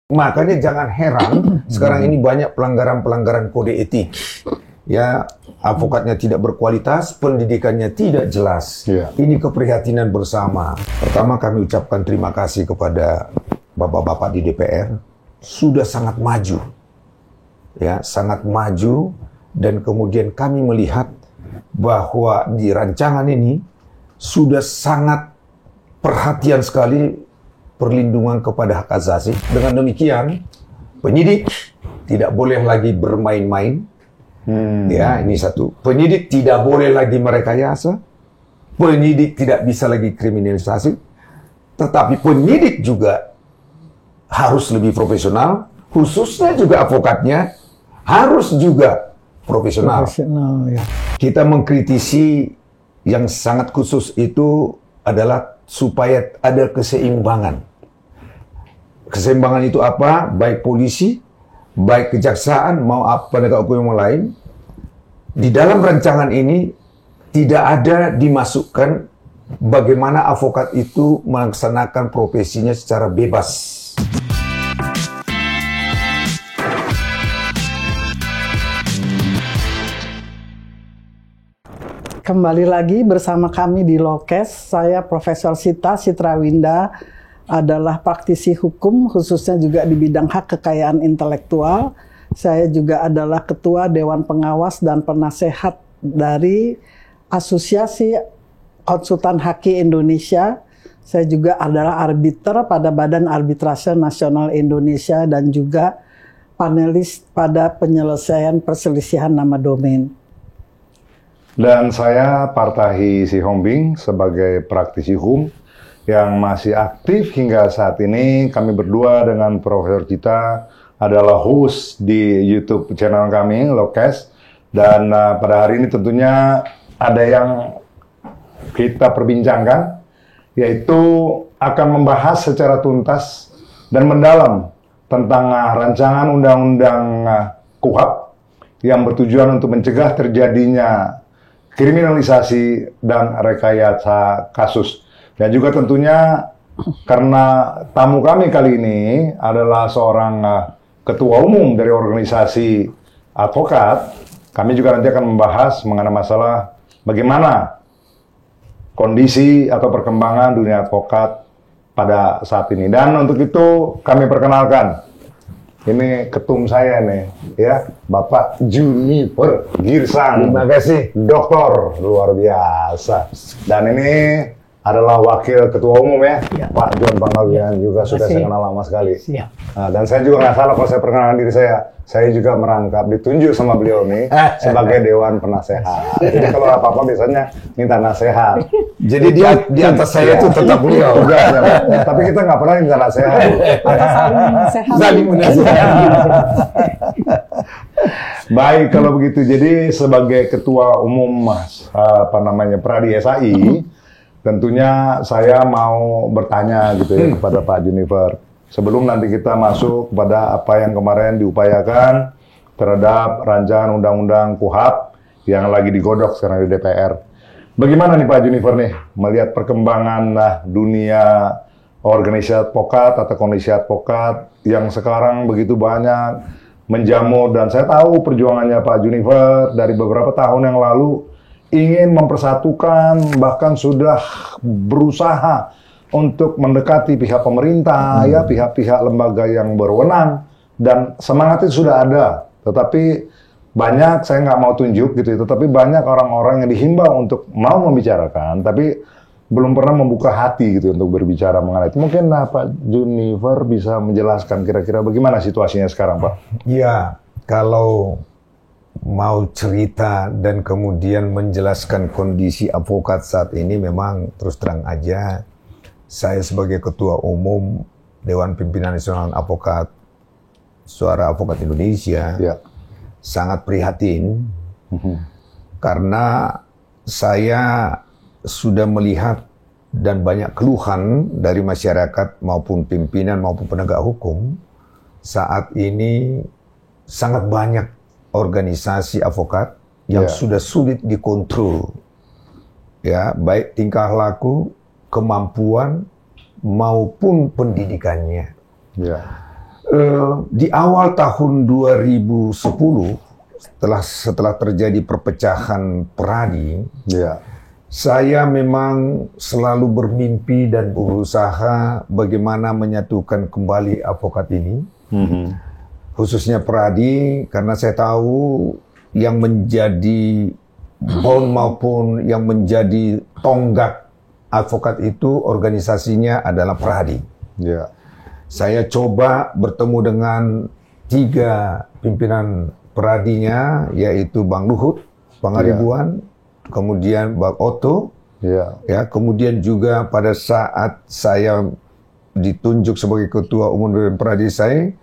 Makanya jangan heran sekarang ini banyak pelanggaran-pelanggaran kode etik. Ya, advokatnya tidak berkualitas, pendidikannya tidak jelas. Ini keprihatinan bersama. Pertama kami ucapkan terima kasih kepada bapak-bapak di DPR. Sudah sangat maju. Ya, sangat maju, dan kemudian kami melihat bahwa di rancangan ini sudah sangat perhatian sekali perlindungan kepada hak asasi. Dengan demikian, penyidik tidak boleh lagi bermain-main. Ya, ini satu. Penyidik tidak boleh lagi merekayasa. Penyidik tidak bisa lagi kriminalisasi. Tetapi penyidik juga harus lebih profesional, khususnya juga advokatnya harus juga profesional. Ya. Kita mengkritisi yang sangat khusus itu adalah supaya ada keseimbangan. Keseimbangan itu apa? Baik polisi, baik kejaksaan, mau penegak hukum yang lain. Di dalam rancangan ini tidak ada dimasukkan bagaimana advokat itu melaksanakan profesinya secara bebas. Kembali lagi bersama kami di Lokes. Saya Profesor Sita Citrawinda, adalah praktisi hukum, khususnya juga di bidang hak kekayaan intelektual. Saya juga adalah Ketua Dewan Pengawas dan Penasehat dari Asosiasi Konsultan Haki Indonesia. Saya juga adalah arbiter pada Badan Arbitrase Nasional Indonesia dan juga panelis pada penyelesaian perselisihan nama domain. Dan saya Partahi Sihombing sebagai praktisi hukum yang masih aktif hingga saat ini. Kami berdua dengan Profesor Cita adalah host di YouTube channel kami, Lokes. Dan pada hari ini tentunya ada yang kita perbincangkan, yaitu akan membahas secara tuntas dan mendalam tentang rancangan Undang-Undang KUHP yang bertujuan untuk mencegah terjadinya kriminalisasi dan rekayasa kasus. Dan juga tentunya karena tamu kami kali ini adalah seorang ketua umum dari organisasi advokat, kami juga nanti akan membahas mengenai masalah bagaimana kondisi atau perkembangan dunia advokat pada saat ini. Dan untuk itu kami perkenalkan, ini ketum saya nih, ya, Bapak Junifer Girsang. Terima kasih, doktor, luar biasa. Dan ini adalah wakil ketua umum ya, Pak John Panggawian, juga sudah saya kenal lama sekali. Nah, dan saya juga nggak salah kalau saya perkenalkan diri saya juga merangkap, ditunjuk sama beliau nih sebagai Dewan Penasehat. Jadi kalau apa-apa biasanya minta nasehat. Jadi di atas saya itu tetap beliau. Tapi kita nggak pernah minta nasehat. Saling menasehat. Baik, kalau begitu. Jadi sebagai ketua umum Pradi SAI, tentunya saya mau bertanya gitu ya kepada Pak Junifer. Sebelum nanti kita masuk pada apa yang kemarin diupayakan terhadap rancangan Undang-Undang KUHP yang lagi digodok sekarang di DPR. Bagaimana nih Pak Junifer nih melihat perkembangan dunia organisasi advokat atau kondisi advokat yang sekarang begitu banyak menjamur, dan saya tahu perjuangannya Pak Junifer dari beberapa tahun yang lalu ingin mempersatukan, bahkan sudah berusaha untuk mendekati pihak pemerintah, ya, pihak-pihak lembaga yang berwenang, dan semangat itu sudah ada. Tetapi banyak, saya nggak mau tunjuk gitu, tetapi banyak orang-orang yang dihimbau untuk mau membicarakan, tapi belum pernah membuka hati gitu untuk berbicara mengenai itu. Mungkin Pak Junifer bisa menjelaskan kira-kira bagaimana situasinya sekarang, Pak? Iya, kalau mau cerita dan kemudian menjelaskan kondisi advokat saat ini, memang terus terang aja, saya sebagai Ketua Umum Dewan Pimpinan Nasional Advokat, Suara Advokat Indonesia, sangat prihatin karena saya sudah melihat dan banyak keluhan dari masyarakat maupun pimpinan maupun penegak hukum. Saat ini sangat banyak organisasi advokat yang sudah sulit dikontrol, ya, baik tingkah laku, kemampuan maupun pendidikannya. Di awal tahun 2010, setelah terjadi perpecahan Peradi, saya memang selalu bermimpi dan berusaha bagaimana menyatukan kembali advokat ini, khususnya Peradi, karena saya tahu yang menjadi bond maupun yang menjadi tonggak advokat itu organisasinya adalah Peradi. Saya coba bertemu dengan 3 pimpinan Peradinya, yaitu Bang Luhut Pangaribuan, kemudian Bang Otto, kemudian juga pada saat saya ditunjuk sebagai ketua umum dari Peradi saya,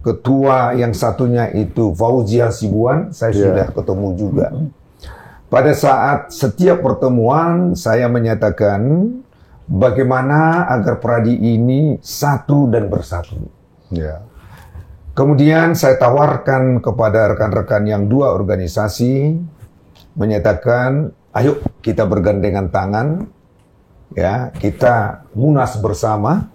ketua yang satunya itu Fauzia Sibuan, saya sudah ketemu juga. Pada saat setiap pertemuan saya menyatakan bagaimana agar Peradi ini satu dan bersatu. Kemudian saya tawarkan kepada rekan-rekan yang 2 organisasi, menyatakan, ayo kita bergandengan tangan, kita munas bersama,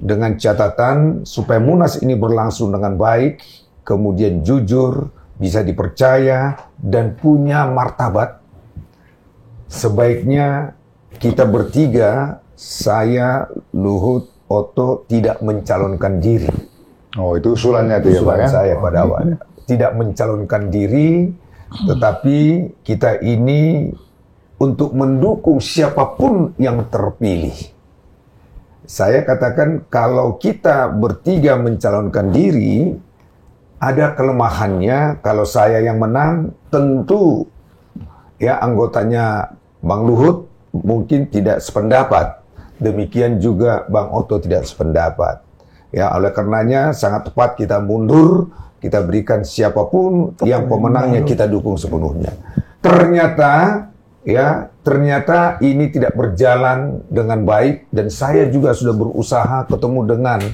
dengan catatan supaya munas ini berlangsung dengan baik, kemudian jujur, bisa dipercaya, dan punya martabat. Sebaiknya kita bertiga, saya, Luhut, Otto, tidak mencalonkan diri. Oh, itu usulannya itu ya, Pak, ya? Saya pada awalnya. Tidak mencalonkan diri, tetapi kita ini untuk mendukung siapapun yang terpilih. Saya katakan kalau kita bertiga mencalonkan diri, ada kelemahannya. Kalau saya yang menang, tentu anggotanya Bang Luhut mungkin tidak sependapat. Demikian juga Bang Otto tidak sependapat. Oleh karenanya sangat tepat kita mundur, kita berikan siapapun yang pemenangnya kita dukung sepenuhnya. Ternyata ini tidak berjalan dengan baik, dan saya juga sudah berusaha ketemu dengan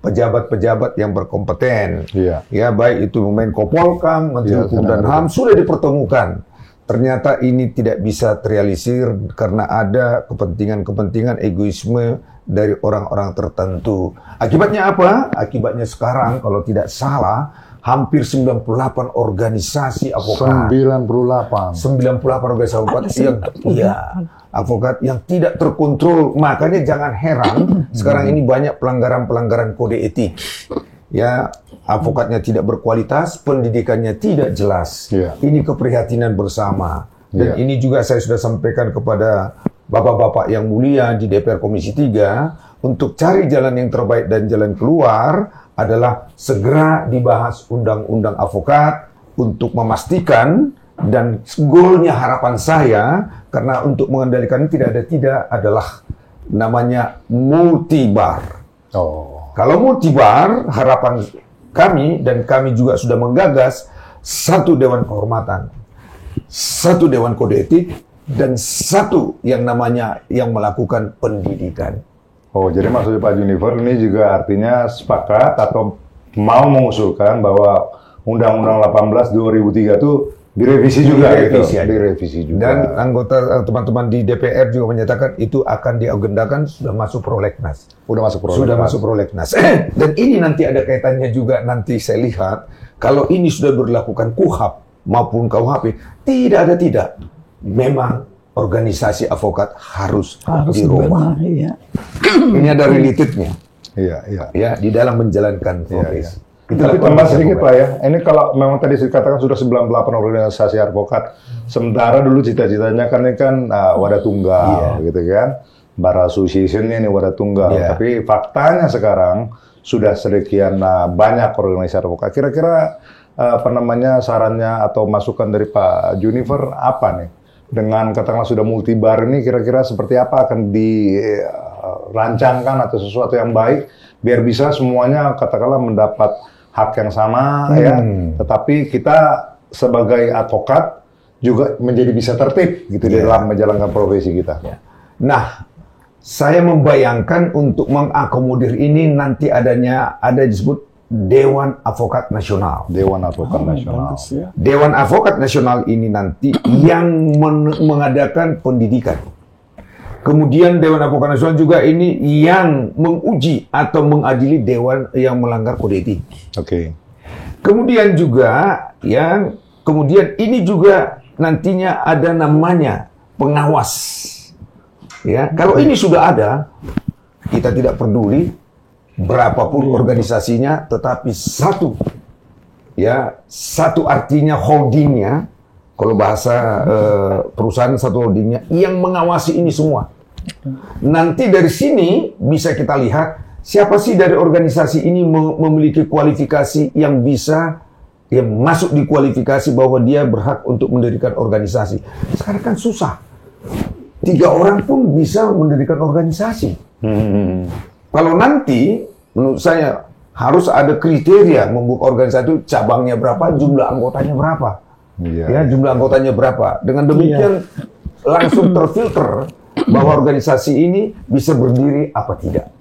pejabat-pejabat yang berkompeten. Baik itu Menko Polkam, Menteri Hukum dan HAM, sudah dipertemukan. Ternyata ini tidak bisa terrealisir karena ada kepentingan-kepentingan egoisme dari orang-orang tertentu. Akibatnya apa? Akibatnya sekarang kalau tidak salah hampir 98 organisasi advokat. 98 organisasi advokat yang tidak terkontrol. Makanya jangan heran sekarang ini banyak pelanggaran-pelanggaran kode etik. Advokatnya tidak berkualitas, pendidikannya tidak jelas. Ini keprihatinan bersama. Dan ini juga saya sudah sampaikan kepada bapak-bapak yang mulia di DPR Komisi 3, untuk cari jalan yang terbaik dan jalan keluar adalah segera dibahas undang-undang advokat untuk memastikan, dan goalnya harapan saya, karena untuk mengendalikan ini tidak adalah namanya multibar. Kalau multibar, harapan kami, dan kami juga sudah menggagas, 1 Dewan Kehormatan, 1 Dewan Kode Etik, dan 1 yang namanya yang melakukan pendidikan. Jadi maksudnya Pak Junifer ini juga artinya sepakat atau mau mengusulkan bahwa Undang-Undang 18 2003 itu direvisi juga, direvisi juga. Dan anggota teman-teman di DPR juga menyatakan itu akan diagendakan, sudah masuk prolegnas. Sudah masuk prolegnas. Dan ini nanti ada kaitannya juga, nanti saya lihat kalau ini sudah berlakukan KUHAP maupun KUHP, tidak. Memang organisasi advokat harus dirubah. Ini ada relatednya. Di dalam menjalankan profesi. Tapi tambah sedikit Pak ya, ini kalau memang tadi dikatakan sudah 98 organisasi advokat, sementara dulu cita-citanya kan ini kan wadah tunggal gitu kan, Bar Association-nya ini wadah tunggal, tapi faktanya sekarang sudah sedekian banyak organisasi advokat. Kira-kira sarannya atau masukan dari Pak Junifer apa nih? Dengan katakanlah sudah multibar ini, kira-kira seperti apa akan dirancangkan atau sesuatu yang baik biar bisa semuanya katakanlah mendapat hak yang sama tetapi kita sebagai advokat juga menjadi bisa tertib gitu dalam menjalankan profesi kita. Nah, saya membayangkan untuk mengakomodir ini nanti ada disebut Dewan Advokat Nasional. Dewan Advokat Nasional. Dewan Advokat Nasional ini nanti yang mengadakan pendidikan. Kemudian Dewan Advokat Nasional juga ini yang menguji atau mengadili dewan yang melanggar kode etik. Oke. Kemudian juga ini juga nantinya ada namanya pengawas. Ya, kalau ini sudah ada, kita tidak peduli berapapun organisasinya, tetapi satu artinya holdingnya. Kalau bahasa perusahaan satu holdingnya yang mengawasi ini semua. Nanti dari sini bisa kita lihat siapa sih dari organisasi ini memiliki kualifikasi yang bisa masuk di kualifikasi bahwa dia berhak untuk mendirikan organisasi. Sekarang kan susah. 3 orang pun bisa mendirikan organisasi. Kalau nanti menurut saya harus ada kriteria membuka organisasi itu, cabangnya berapa, jumlah anggotanya berapa. Ya, jumlah anggotanya berapa. Dengan demikian langsung terfilter bahwa organisasi ini bisa berdiri apa tidak.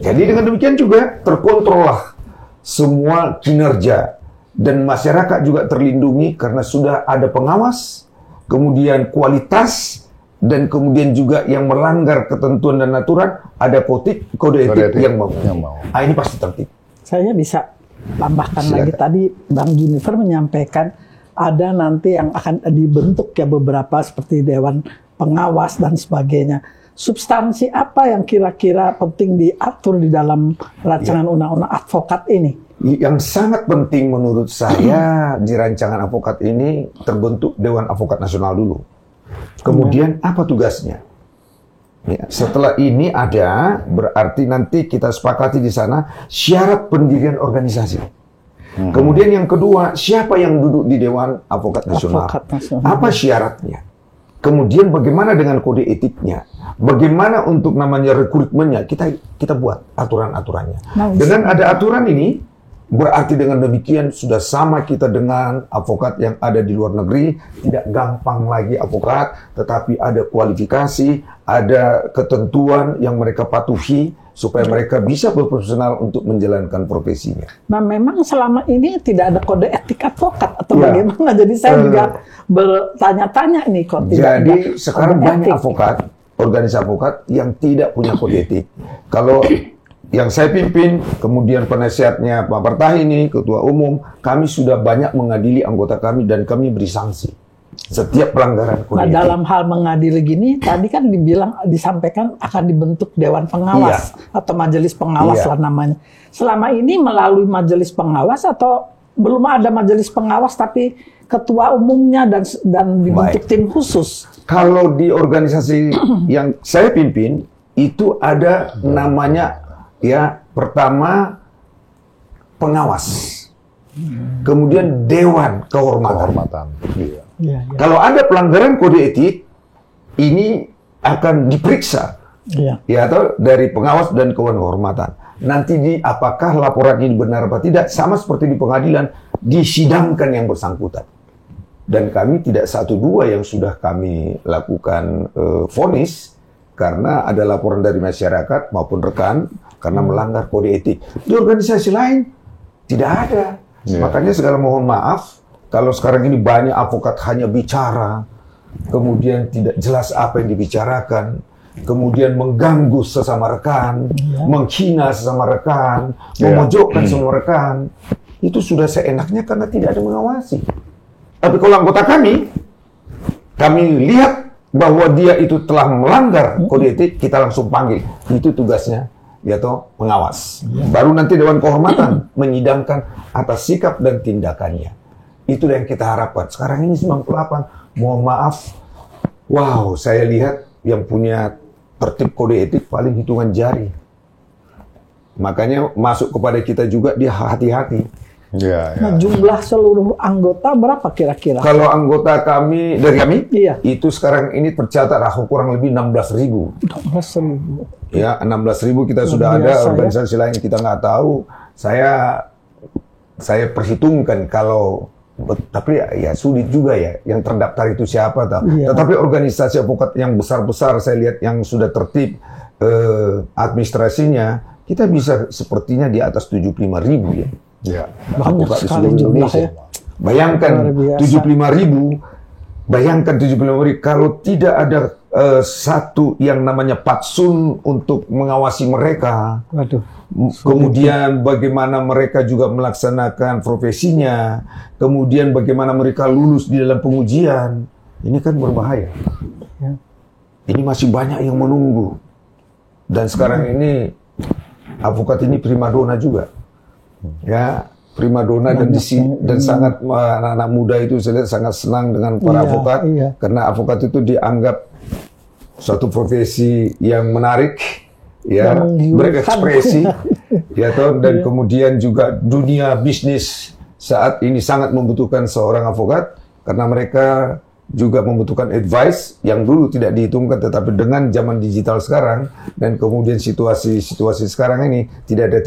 Jadi dengan demikian juga terkontrollah semua kinerja dan masyarakat juga terlindungi karena sudah ada pengawas, kemudian kualitas, dan kemudian juga yang melanggar ketentuan dan aturan ada kode etik yang mau. Ini pasti tertib. Saya bisa tambahkan lagi, tadi Bang Junifer menyampaikan ada nanti yang akan dibentuk beberapa seperti dewan pengawas dan sebagainya. Substansi apa yang kira-kira penting diatur di dalam rancangan undang-undang advokat ini? Yang sangat penting menurut saya di rancangan advokat ini terbentuk Dewan Advokat Nasional dulu. Kemudian apa tugasnya? Setelah ini ada, berarti nanti kita sepakati di sana syarat pendirian organisasi. Kemudian yang kedua, siapa yang duduk di Dewan Advokat Nasional? Apa syaratnya? Kemudian bagaimana dengan kode etiknya? Bagaimana untuk namanya rekrutmennya? Kita buat aturan-aturannya. Dengan ada aturan ini, berarti dengan demikian sudah sama kita dengan advokat yang ada di luar negeri. Tidak gampang lagi advokat, tetapi ada kualifikasi, ada ketentuan yang mereka patuhi, supaya mereka bisa berprofesional untuk menjalankan profesinya. Nah, memang selama ini tidak ada kode etik advokat atau bagaimana? Jadi saya juga bertanya-tanya ini kok tidak ada. Jadi sekarang banyak advokat, organisasi advokat yang tidak punya kode etik. Kalau yang saya pimpin, kemudian penasihatnya Pak Partahi ini, Ketua Umum, kami sudah banyak mengadili anggota kami dan kami beri sanksi setiap pelanggaran kode etik. Dalam hal mengadili gini, tadi kan disampaikan akan dibentuk Dewan Pengawas atau Majelis Pengawas lah namanya. Selama ini melalui Majelis Pengawas atau belum ada Majelis Pengawas tapi Ketua Umumnya dan dibentuk tim khusus? Kalau di organisasi yang saya pimpin, itu ada namanya pertama pengawas. Kemudian Dewan Kehormatan. Kalau ada pelanggaran kode etik, ini akan diperiksa, atau dari pengawas dan Dewan Kehormatan. Nanti apakah laporan ini benar atau tidak, sama seperti di pengadilan, disidangkan yang bersangkutan. Dan kami tidak 1-2 yang sudah kami lakukan vonis, karena ada laporan dari masyarakat maupun rekan, karena melanggar kode etik. Di organisasi lain, tidak ada. Makanya segala mohon maaf, kalau sekarang ini banyak advokat hanya bicara, kemudian tidak jelas apa yang dibicarakan, kemudian mengganggu sesama rekan, menghina sesama rekan, memojokkan semua rekan. Itu sudah seenaknya karena tidak ada mengawasi. Tapi kalau anggota kami lihat bahwa dia itu telah melanggar kode etik, kita langsung panggil. Itu tugasnya, pengawas. Baru nanti Dewan Kehormatan menyidangkan atas sikap dan tindakannya. Itu yang kita harapkan. Sekarang ini 98, mohon maaf, saya lihat yang punya tertib kode etik paling hitungan jari. Makanya masuk kepada kita juga dia hati-hati. Nah, jumlah seluruh anggota berapa kira-kira? Kalau anggota kami, itu sekarang ini tercatat kurang lebih 16.000. 16.000. 16.000 kita sudah ada, organisasi lain kita nggak tahu. Saya perhitungkan kalau, tapi sulit juga yang terdaftar itu siapa tahu. Tetapi organisasi advokat yang besar-besar saya lihat yang sudah tertib administrasinya, kita bisa sepertinya di atas 75.000 ya. Banyak sekali jumlahnya. Bayangkan 75.000, kalau tidak ada satu yang namanya patsun untuk mengawasi mereka. Waduh. Kemudian bagaimana mereka juga melaksanakan profesinya. Kemudian bagaimana mereka lulus di dalam pengujian. Ini kan berbahaya. Ya. Ini masih banyak yang menunggu. Dan sekarang ini avokat ini primadona juga. Ya, primadona dan sangat anak-anak muda itu saya lihat sangat senang dengan para avokat karena avokat itu dianggap suatu profesi yang menarik, ya, berekspresi, ya toh, dan kemudian juga dunia bisnis saat ini sangat membutuhkan seorang avokat karena mereka juga membutuhkan advice yang dulu tidak dihitungkan, tetapi dengan zaman digital sekarang dan kemudian situasi sekarang ini tidak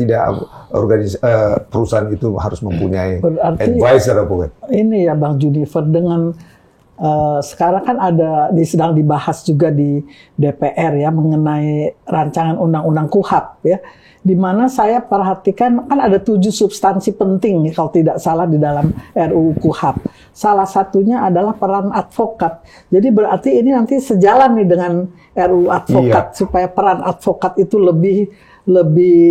perusahaan itu harus mempunyai advisor avokat. Ini ya Bang Junifer, dengan sekarang kan sedang dibahas juga di DPR ya mengenai rancangan undang-undang KUHP ya, di mana saya perhatikan kan ada 7 substansi penting kalau tidak salah di dalam RUU KUHP. Salah satunya adalah peran advokat. Jadi berarti ini nanti sejalan nih dengan RUU advokat supaya peran advokat itu lebih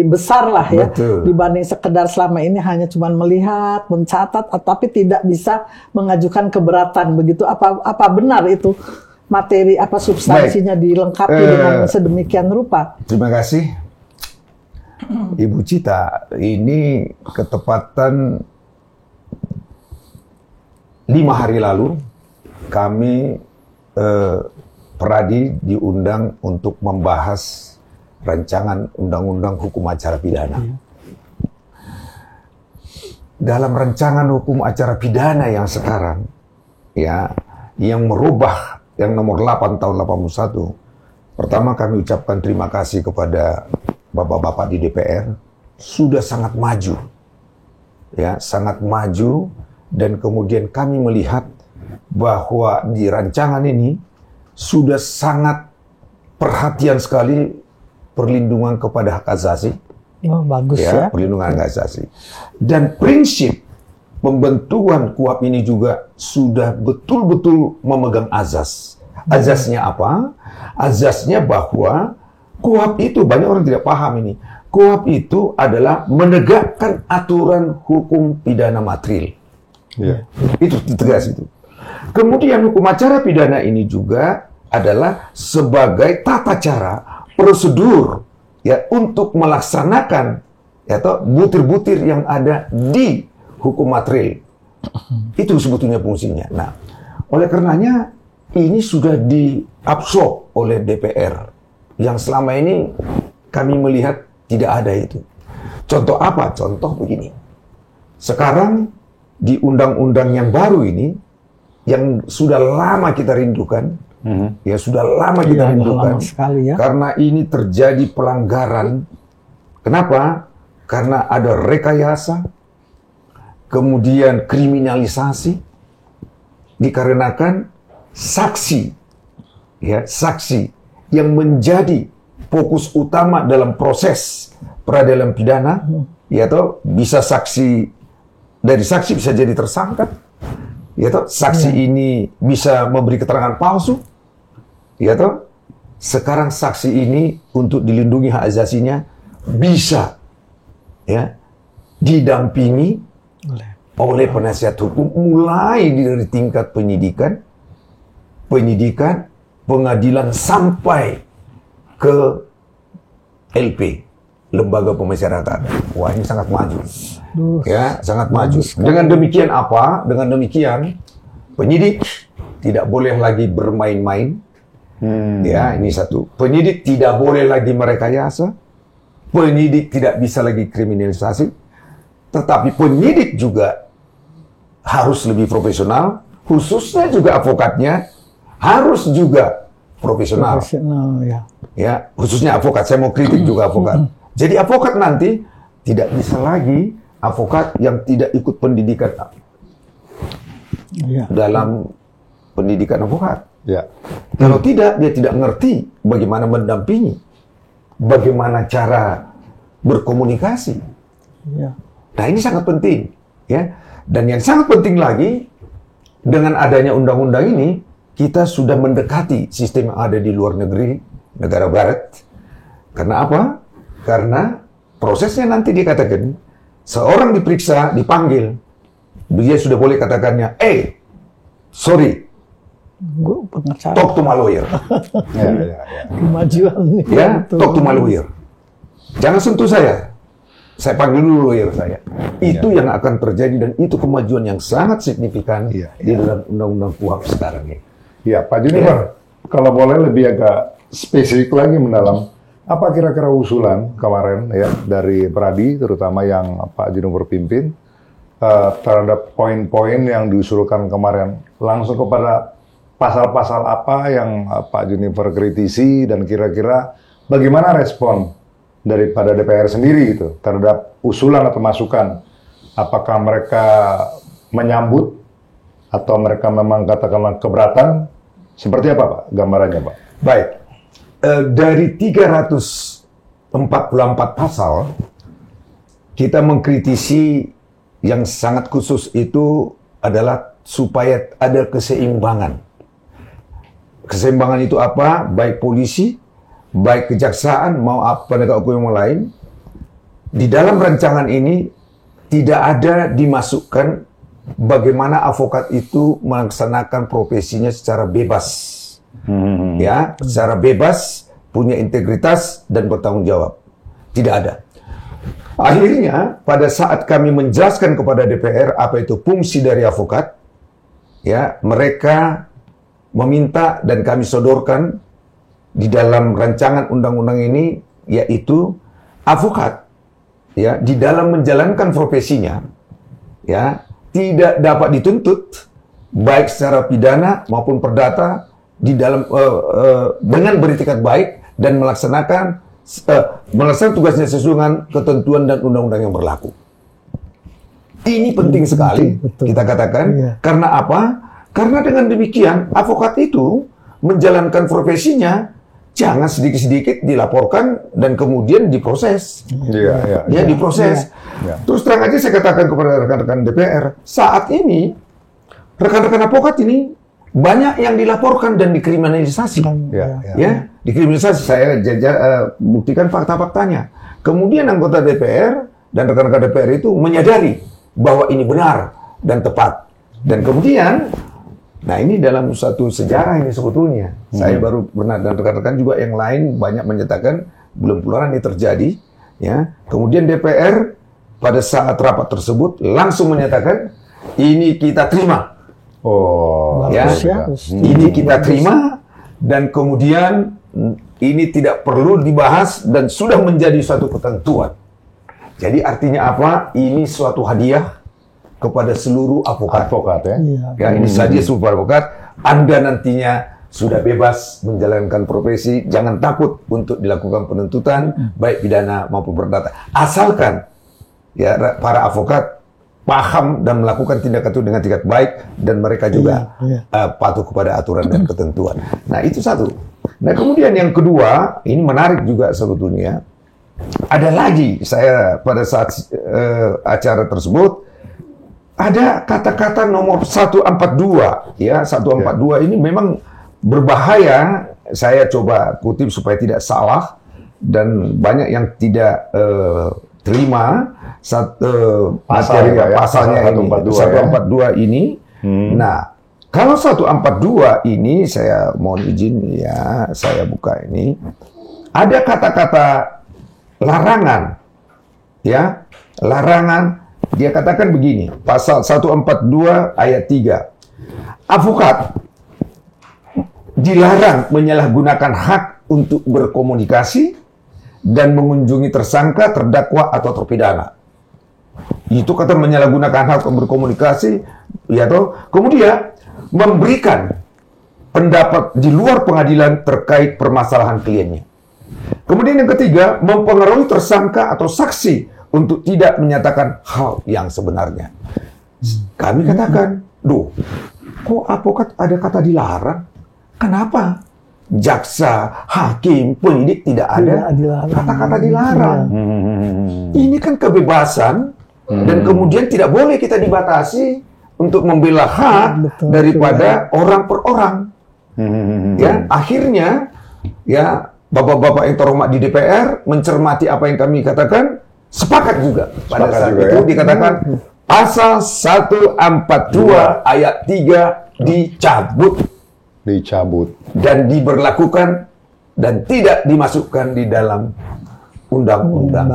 besar lah ya. Betul. Dibanding sekedar selama ini hanya cuma melihat, mencatat, tapi tidak bisa mengajukan keberatan begitu. Apa benar itu materi substansinya dilengkapi dengan sedemikian rupa? Terima kasih Ibu Cita. Ini ketepatan 5 hari lalu kami Peradi diundang untuk membahas rancangan undang-undang hukum acara pidana. Dalam rancangan hukum acara pidana yang sekarang, ya, yang merubah yang nomor 8 tahun 81, pertama kami ucapkan terima kasih kepada bapak-bapak di DPR, sudah sangat maju, ya, sangat maju, dan kemudian kami melihat bahwa di rancangan ini sudah sangat perhatian sekali perlindungan kepada hak asasi. Oh, bagus ya. Perlindungan hak asasi. Dan prinsip pembentukan KUHP ini juga sudah betul-betul memegang azas. Azasnya apa? Azasnya bahwa KUHP itu, banyak orang tidak paham ini. KUHP itu adalah menegakkan aturan hukum pidana material. Itu tegas itu. Kemudian hukum acara pidana ini juga adalah sebagai tata cara, prosedur, ya, untuk melaksanakan, ya, butir-butir yang ada di hukum material. Itu sebetulnya fungsinya. Nah, oleh karenanya ini sudah diabsorb oleh DPR yang selama ini kami melihat tidak ada itu. Contoh apa? Contoh begini. Sekarang di undang-undang yang baru ini, yang sudah lama kita rindukan, ya sudah lama kita rindukan, lama sekali, ya. Karena ini terjadi pelanggaran. Kenapa? Karena ada rekayasa, kemudian kriminalisasi, dikarenakan saksi, ya, saksi yang menjadi fokus utama dalam proses peradilan pidana, ya toh, bisa saksi, dari saksi bisa jadi tersangka, ya toh, saksi ini bisa memberi keterangan palsu, ya toh. Sekarang saksi ini untuk dilindungi hak asasinya bisa, ya, didampingi oleh penasihat hukum mulai dari tingkat penyidikan, pengadilan sampai ke LP, lembaga pemasyarakatan. Wah, ini sangat maju. Ya, sangat maju. Dengan demikian apa? Dengan demikian penyidik tidak boleh lagi bermain-main. Ya, ini satu. Penyidik tidak boleh lagi merekayasa. Penyidik tidak bisa lagi kriminalisasi. Tetapi penyidik juga harus lebih profesional, khususnya juga advokatnya harus juga profesional. Ya. Ya, khususnya advokat. Saya mau kritik juga advokat. Jadi advokat nanti tidak bisa lagi advokat yang tidak ikut pendidikan dalam pendidikan advokat. Kalau tidak, dia tidak ngerti bagaimana mendampingi, bagaimana cara berkomunikasi. Nah, ini sangat penting, ya. Dan yang sangat penting lagi, dengan adanya undang-undang ini, kita sudah mendekati sistem yang ada di luar negeri, negara barat. Karena apa? Karena prosesnya nanti dikatakan, seorang diperiksa, dipanggil, dia sudah boleh katakannya, sorry, talk to my lawyer. Kemajuan. Ya, talk to my lawyer. Jangan sentuh saya panggil dulu lawyer saya. Itu yang akan terjadi dan itu kemajuan yang sangat signifikan di dalam Undang-Undang KUHP sekarang ini. Ya, Pak Juniper, kalau boleh lebih agak spesifik lagi mendalam, apa kira-kira usulan kemarin ya dari Pradi, terutama yang Pak Juniper pimpin, terhadap poin-poin yang diusulkan kemarin, langsung kepada pasal-pasal apa yang Pak Juniper kritisi dan kira-kira bagaimana respon daripada DPR sendiri gitu terhadap usulan atau masukan, apakah mereka menyambut atau mereka memang katakanlah keberatan, seperti apa Pak gambarannya Pak? Baik, dari 344 pasal kita mengkritisi yang sangat khusus itu adalah supaya ada keseimbangan. Keseimbangan itu apa? Baik polisi, baik kejaksaan, mau penegak hukum yang lain, di dalam rancangan ini tidak ada dimasukkan bagaimana avokat itu melaksanakan profesinya secara bebas, ya, secara bebas, punya integritas dan bertanggung jawab. Tidak ada. Akhirnya, pada saat kami menjelaskan kepada DPR apa itu fungsi dari avokat, ya, mereka meminta dan kami sodorkan di dalam rancangan undang-undang ini, yaitu avokat, ya, di dalam menjalankan profesinya, ya, tidak dapat dituntut baik secara pidana maupun perdata di dalam dengan beretikat baik dan melaksanakan tugasnya sesuai dengan ketentuan dan undang-undang yang berlaku. Ini penting sekali kita katakan. Karena apa? Karena dengan demikian avokat itu menjalankan profesinya jangan sedikit-sedikit dilaporkan dan kemudian diproses. Diproses. Terus terang aja saya katakan kepada rekan-rekan DPR, saat ini rekan-rekan avokat ini banyak yang dilaporkan dan dikriminalisasi. Dikriminalisasi. Saya buktikan fakta-faktanya. Kemudian anggota DPR dan rekan-rekan DPR itu menyadari bahwa ini benar dan tepat. Dan kemudian, nah ini dalam suatu sejarah ini sebetulnya. Saya baru pernah dan rekan-rekan juga yang lain banyak menyatakan belum puluhan ini terjadi. Ya, kemudian DPR pada saat rapat tersebut langsung menyatakan ini kita terima. Ini kita terima dan kemudian ini tidak perlu dibahas dan sudah menjadi suatu ketentuan. Jadi artinya apa? Ini suatu hadiah kepada seluruh avokat. Ini saja seluruh avokat. Anda nantinya sudah bebas menjalankan profesi, jangan takut untuk dilakukan penuntutan baik pidana maupun perdata. Asalkan ya para avokat paham dan melakukan tindakan itu dengan tingkat baik dan mereka juga patuh kepada aturan dan ketentuan. Nah, itu satu. Nah, kemudian yang kedua, ini menarik juga sebetulnya. Ada lagi saya pada saat acara tersebut ada kata-kata nomor 142 ya, 142 ini memang berbahaya. Saya coba kutip supaya tidak salah dan banyak yang tidak terima pasalnya ini 142 ini. Nah, kalau 142 ini saya mohon izin ya, saya buka ini. Ada kata-kata larangan. Ya, larangan. Dia katakan begini, pasal 142 ayat 3. Avokat dilarang menyalahgunakan hak untuk berkomunikasi dan mengunjungi tersangka, terdakwa atau terpidana. Itu kata menyalahgunakan hak untuk berkomunikasi, ya toh. Kemudian memberikan pendapat di luar pengadilan terkait permasalahan kliennya. Kemudian yang ketiga, mempengaruhi tersangka atau saksi untuk tidak menyatakan hal yang sebenarnya. Kami katakan, kok avokat ada kata dilarang? Kenapa? Jaksa, hakim, penyidik tidak ada kata-kata dilarang. Ini kan kebebasan dan kemudian tidak boleh kita dibatasi untuk membela hak daripada orang per orang. Ya, akhirnya ya bapak-bapak yang terhormat di DPR mencermati apa yang kami katakan, sepakat juga pada saat juga, itu ya? dikatakan pasal 142 ayat 3 dicabut dan diberlakukan dan tidak dimasukkan di dalam undang-undang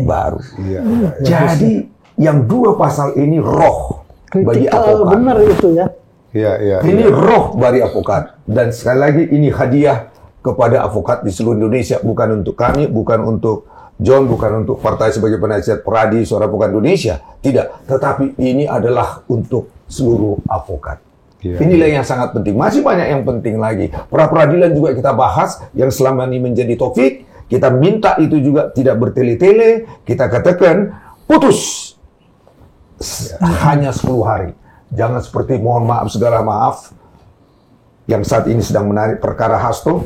baru. Iya. Jadi yang dua pasal ini roh bagi Kritikal advokat. benar itu ya. Iya. Ini roh bagi advokat. Dan sekali lagi ini hadiah kepada advokat di seluruh Indonesia, bukan untuk kami, bukan untuk John, bukan untuk partai sebagai penasihat Pradi Suara Advokat Indonesia, tidak. Tetapi ini adalah untuk seluruh advokat. Iya. Inilah yang sangat penting. Masih banyak yang penting lagi. Pra-peradilan juga kita bahas yang selama ini menjadi topik. Kita minta itu juga tidak bertele-tele. Kita katakan putus hanya 10 hari. Jangan seperti mohon maaf segala maaf yang saat ini sedang menarik perkara Hasto.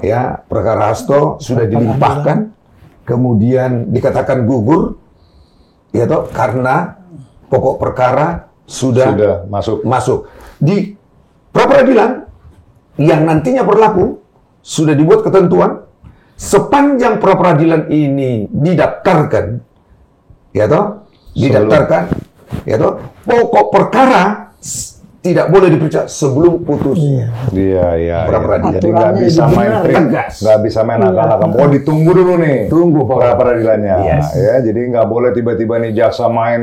Ya, perkara Hasto sudah dilimpahkan, kemudian dikatakan gugur, ya toh, karena pokok perkara sudah masuk. Di pra-peradilan yang nantinya berlaku sudah dibuat ketentuan sepanjang pra-peradilan ini didaftarkan, ya toh, ya toh, pokok perkara tidak boleh diperiksa sebelum putus. Iya. Pra-peradilan. Jadi nggak bisa main trik, nggak bisa main akal-akal. Oh, ditunggu dulu nih. Tunggu pra-peradilannya. Yes. Ya, jadi nggak boleh tiba-tiba nih jaksa main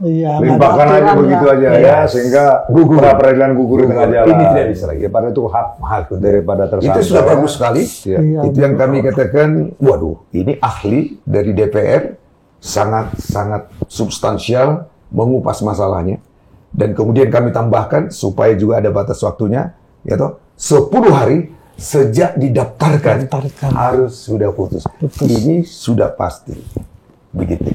Iya, limpahkan ada aja aturan begitu ya. aja ya, Yes. sehingga Gugur. pra-peradilan gugur di tengah jalan. Ini tidak bisa lagi. Ya, padahal itu hak daripada tersangka. Itu sudah bagus sekali. Iya. Iya. Itu yang kami katakan, waduh, ini ahli dari DPR sangat substansial mengupas masalahnya. Dan kemudian kami tambahkan supaya juga ada batas waktunya, ya toh, 10 hari sejak didaftarkan harus sudah putus. Ini sudah pasti. Begitu.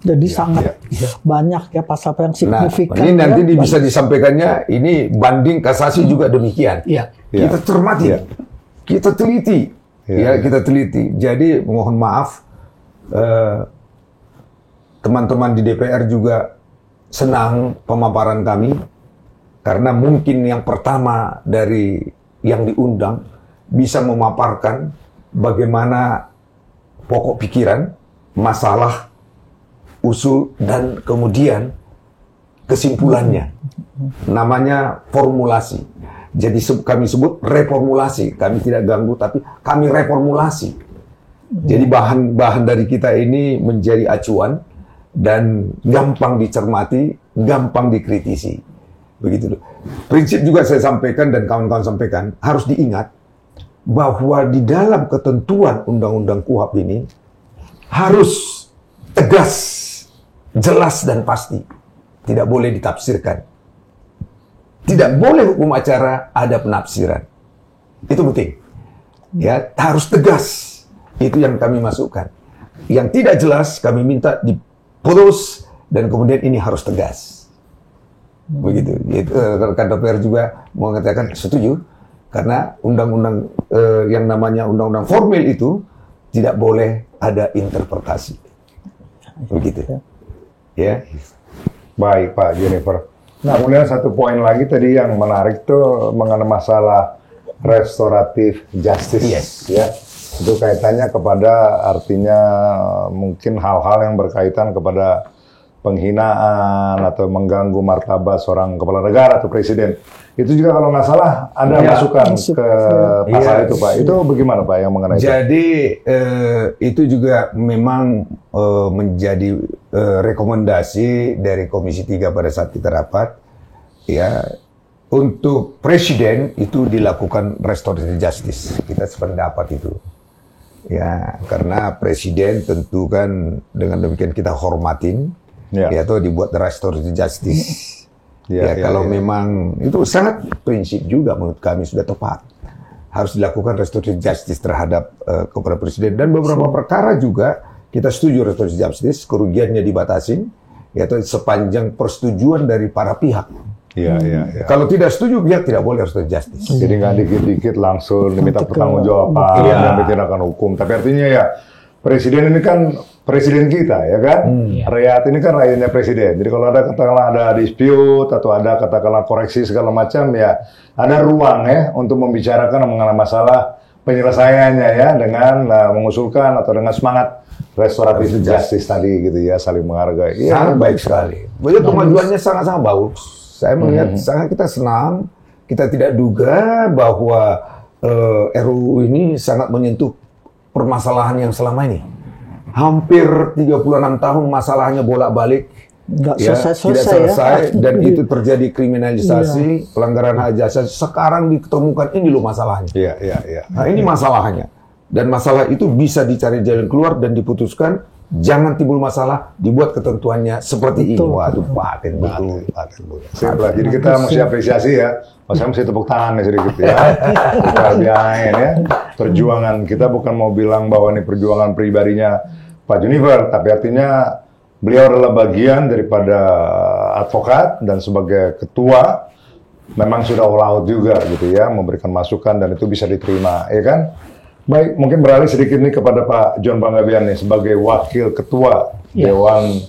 Jadi sangat banyak ya pasal yang signifikan. Ini nanti ya. bisa disampaikannya, ini banding kasasi juga demikian. Kita cermati, kita teliti, kita teliti. Jadi mohon maaf, teman-teman di DPR juga senang pemaparan kami, karena mungkin yang pertama dari yang diundang bisa memaparkan bagaimana pokok pikiran, masalah, usul, dan kemudian kesimpulannya. Namanya formulasi. Jadi kami sebut reformulasi. Kami tidak ganggu, tapi kami reformulasi. Jadi bahan-bahan dari kita ini menjadi acuan dan gampang dicermati, gampang dikritisi. Begitu. Prinsip juga saya sampaikan dan kawan-kawan sampaikan, harus diingat bahwa di dalam ketentuan Undang-Undang KUHP ini harus tegas, jelas dan pasti. Tidak boleh ditafsirkan. Tidak boleh hukum acara ada penafsiran. Itu penting. Ya, harus tegas. Itu yang kami masukkan. Yang tidak jelas kami minta diputus dan kemudian ini harus tegas. Begitu. Rekan DPR juga mengatakan setuju karena undang-undang yang namanya undang-undang formil itu tidak boleh ada interpretasi. Begitu. Ya. Baik Pak Jennifer. Nah, kemudian satu poin lagi tadi yang menarik tuh mengenai masalah restoratif justice. Yes. Ya. Itu kaitannya kepada artinya mungkin hal-hal yang berkaitan kepada penghinaan atau mengganggu martabat seorang kepala negara atau presiden. Itu juga kalau nggak salah ada masukan ke pasal itu Pak. Itu bagaimana Pak yang mengenai itu? Jadi itu juga memang menjadi rekomendasi dari Komisi 3 pada saat kita rapat. Ya, untuk presiden itu dilakukan restoratif justice. Kita sependapat itu. Ya, karena presiden tentu kan dengan demikian kita hormatin. Ya, atau dibuat restoratif justice. Kalau memang itu sangat prinsip juga menurut kami sudah tepat. Harus dilakukan restoratif justice terhadap kepada presiden dan beberapa perkara juga kita setuju restoratif justice, kerugiannya dibatasin, yaitu sepanjang persetujuan dari para pihak. Kalau tidak setuju, pihak tidak boleh restoratif justice. Jadi nggak dikit-dikit langsung diminta pertanggungjawaban dan tindakan hukum. Tapi artinya ya presiden ini kan presiden kita, ya kan? Rakyat ini kan rakyatnya presiden. Jadi kalau ada katakanlah ada dispute atau ada katakanlah koreksi segala macam, ya ada ruang ya untuk membicarakan mengenai masalah penyelesaiannya ya dengan mengusulkan atau dengan semangat restoratif justice tadi gitu ya, saling menghargai. Sangat baik sekali. Beliau kemajuannya sangat-sangat bagus. Saya melihat sangat kita senang. Kita tidak duga bahwa RUU ini sangat menyentuh permasalahan yang selama ini. Hampir 36 tahun masalahnya bolak-balik. Nggak selesai-selesai tidak selesai ya. dan itu terjadi kriminalisasi, pelanggaran hak asasi. Sekarang ditemukan ini loh masalahnya. Nah, ini masalahnya. Dan masalah itu bisa dicari jalan keluar dan diputuskan. Jangan timbul masalah, dibuat ketentuannya seperti ini. Waduh, paten betul. Jadi kita mesti apresiasi ya. Saya mesti tepuk tangan ya sedikit ya. Kita biarin ya. Perjuangan kita bukan mau bilang bahwa ini perjuangan pribadinya Pak Junifer, tapi artinya beliau adalah bagian daripada advokat dan sebagai ketua memang sudah all out juga gitu ya, memberikan masukan dan itu bisa diterima, ya kan? Baik, mungkin beralih sedikit nih kepada Pak John Panggabean nih sebagai wakil ketua Dewan